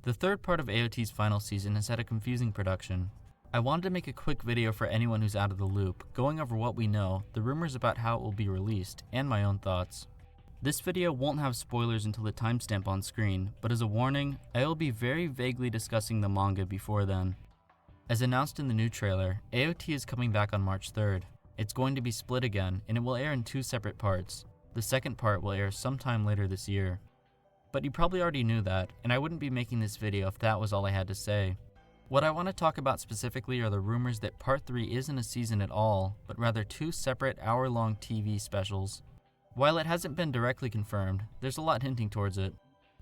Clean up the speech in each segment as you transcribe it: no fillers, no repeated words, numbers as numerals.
The third part of AOT's final season has had a confusing production. I wanted to make a quick video for anyone who's out of the loop, going over what we know, the rumors about how it will be released, and my own thoughts. This video won't have spoilers until the timestamp on screen, but as a warning, I will be very vaguely discussing the manga before then. As announced in the new trailer, AOT is coming back on March 3rd. It's going to be split again, and it will air in two separate parts. The second part will air sometime later this year. But you probably already knew that, and I wouldn't be making this video if that was all I had to say. What I want to talk about specifically are the rumors that Part 3 isn't a season at all, but rather two separate hour-long TV specials. While it hasn't been directly confirmed, there's a lot hinting towards it.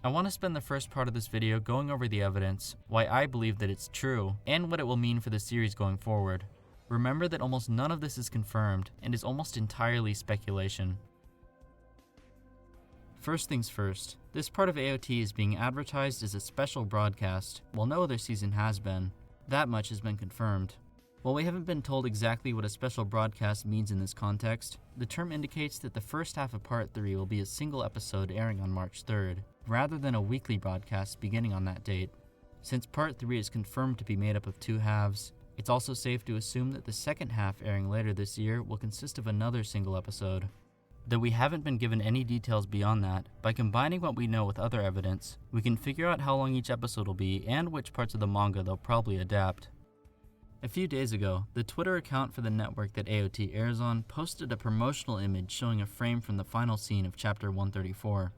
I want to spend the first part of this video going over the evidence, why I believe that it's true, and what it will mean for the series going forward. Remember that almost none of this is confirmed, and is almost entirely speculation. First things first, this part of AOT is being advertised as a special broadcast, while no other season has been. That much has been confirmed. While we haven't been told exactly what a special broadcast means in this context, the term indicates that the first half of Part 3 will be a single episode airing on March 3rd, rather than a weekly broadcast beginning on that date. Since Part 3 is confirmed to be made up of two halves, it's also safe to assume that the second half airing later this year will consist of another single episode. Though we haven't been given any details beyond that, by combining what we know with other evidence, we can figure out how long each episode will be and which parts of the manga they'll probably adapt. A few days ago, the Twitter account for the network that AOT airs on posted a promotional image showing a frame from the final scene of Chapter 134.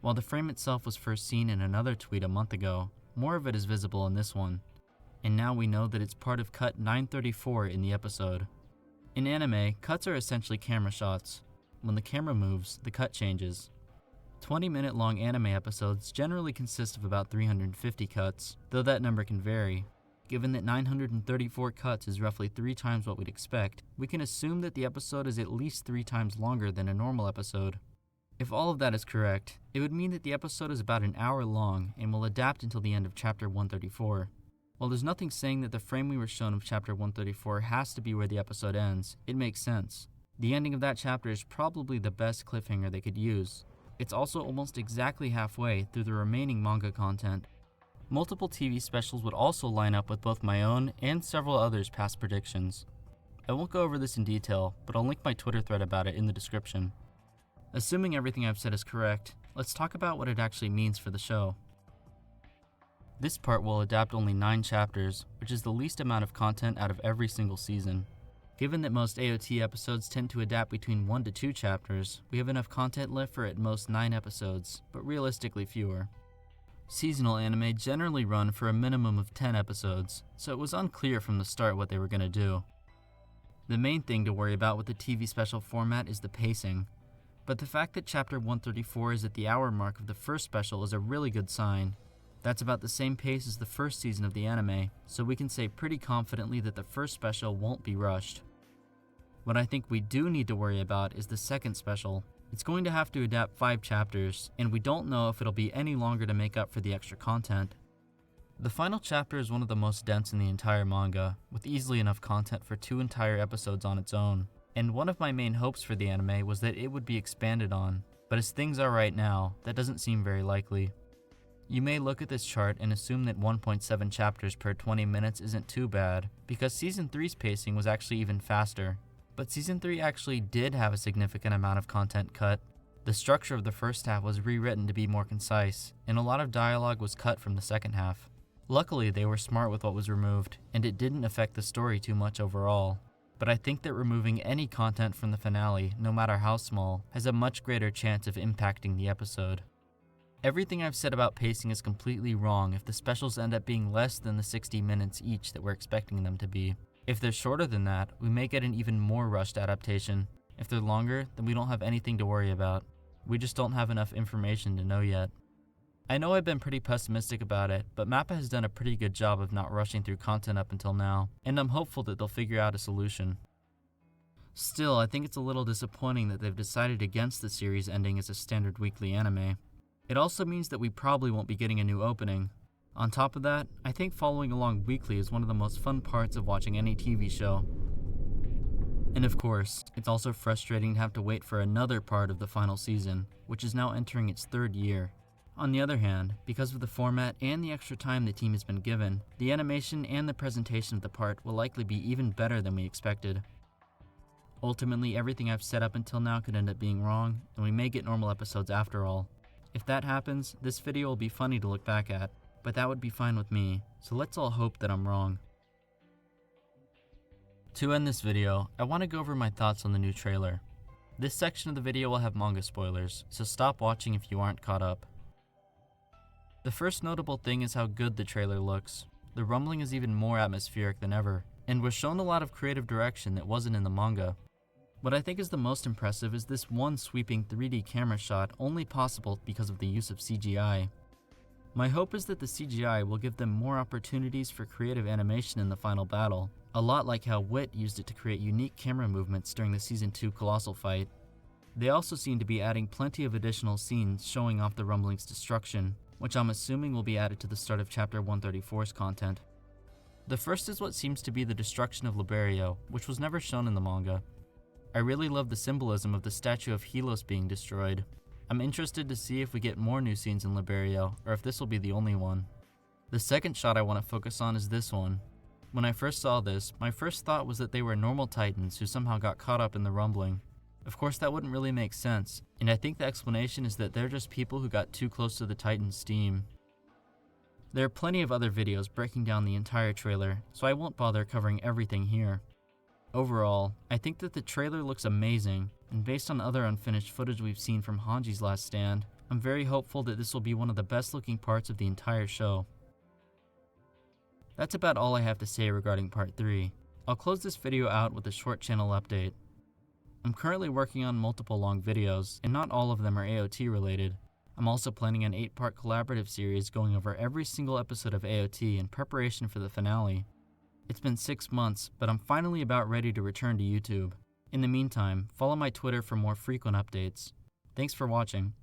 While the frame itself was first seen in another tweet a month ago, more of it is visible in this one. And now we know that it's part of cut 934 in the episode. In anime, cuts are essentially camera shots. When the camera moves, the cut changes. 20-minute long anime episodes generally consist of about 350 cuts, though that number can vary. Given that 934 cuts is roughly 3 times what we'd expect, we can assume that the episode is at least 3 times longer than a normal episode. If all of that is correct, it would mean that the episode is about an hour long and will adapt until the end of Chapter 134. While there's nothing saying that the frame we were shown of Chapter 134 has to be where the episode ends, it makes sense. The ending of that chapter is probably the best cliffhanger they could use. It's also almost exactly halfway through the remaining manga content. Multiple TV specials would also line up with both my own and several others' past predictions. I won't go over this in detail, but I'll link my Twitter thread about it in the description. Assuming everything I've said is correct, let's talk about what it actually means for the show. This part will adapt only 9 chapters, which is the least amount of content out of every single season. Given that most AOT episodes tend to adapt between 1 to 2 chapters, we have enough content left for at most 9 episodes, but realistically fewer. Seasonal anime generally run for a minimum of 10 episodes, so it was unclear from the start what they were going to do. The main thing to worry about with the TV special format is the pacing, but the fact that Chapter 134 is at the hour mark of the first special is a really good sign. That's about the same pace as the first season of the anime, so we can say pretty confidently that the first special won't be rushed. What I think we do need to worry about is the second special. It's going to have to adapt 5 chapters, and we don't know if it'll be any longer to make up for the extra content. The final chapter is one of the most dense in the entire manga, with easily enough content for 2 entire episodes on its own. And one of my main hopes for the anime was that it would be expanded on, but as things are right now, that doesn't seem very likely. You may look at this chart and assume that 1.7 chapters per 20 minutes isn't too bad, because Season 3's pacing was actually even faster. But Season 3 actually did have a significant amount of content cut. The structure of the first half was rewritten to be more concise, and a lot of dialogue was cut from the second half. Luckily, they were smart with what was removed, and it didn't affect the story too much overall. But I think that removing any content from the finale, no matter how small, has a much greater chance of impacting the episode. Everything I've said about pacing is completely wrong if the specials end up being less than the 60 minutes each that we're expecting them to be. If they're shorter than that, we may get an even more rushed adaptation. If they're longer, then we don't have anything to worry about. We just don't have enough information to know yet. I know I've been pretty pessimistic about it, but MAPPA has done a pretty good job of not rushing through content up until now, and I'm hopeful that they'll figure out a solution. Still, I think it's a little disappointing that they've decided against the series ending as a standard weekly anime. It also means that we probably won't be getting a new opening. On top of that, I think following along weekly is one of the most fun parts of watching any TV show. And of course, it's also frustrating to have to wait for another part of the final season, which is now entering its 3rd year. On the other hand, because of the format and the extra time the team has been given, the animation and the presentation of the part will likely be even better than we expected. Ultimately, everything I've set up until now could end up being wrong, and we may get normal episodes after all. If that happens, this video will be funny to look back at, but that would be fine with me, so let's all hope that I'm wrong. To end this video, I want to go over my thoughts on the new trailer. This section of the video will have manga spoilers, so stop watching if you aren't caught up. The first notable thing is how good the trailer looks. The rumbling is even more atmospheric than ever, and was shown a lot of creative direction that wasn't in the manga. What I think is the most impressive is this one sweeping 3D camera shot only possible because of the use of CGI. My hope is that the CGI will give them more opportunities for creative animation in the final battle, a lot like how Wit used it to create unique camera movements during the Season 2 Colossal fight. They also seem to be adding plenty of additional scenes showing off the rumbling's destruction, which I'm assuming will be added to the start of Chapter 134's content. The first is what seems to be the destruction of Liberio, which was never shown in the manga. I really love the symbolism of the statue of Helos being destroyed. I'm interested to see if we get more new scenes in Liberio, or if this will be the only one. The second shot I want to focus on is this one. When I first saw this, my first thought was that they were normal Titans who somehow got caught up in the rumbling. Of course that wouldn't really make sense, and I think the explanation is that they're just people who got too close to the Titan's steam. There are plenty of other videos breaking down the entire trailer, so I won't bother covering everything here. Overall, I think that the trailer looks amazing, and based on other unfinished footage we've seen from Hanji's last stand, I'm very hopeful that this will be one of the best looking parts of the entire show. That's about all I have to say regarding Part 3. I'll close this video out with a short channel update. I'm currently working on multiple long videos, and not all of them are AOT related. I'm also planning an 8-part collaborative series going over every single episode of AOT in preparation for the finale. It's been 6 months, but I'm finally about ready to return to YouTube. In the meantime, follow my Twitter for more frequent updates. Thanks for watching.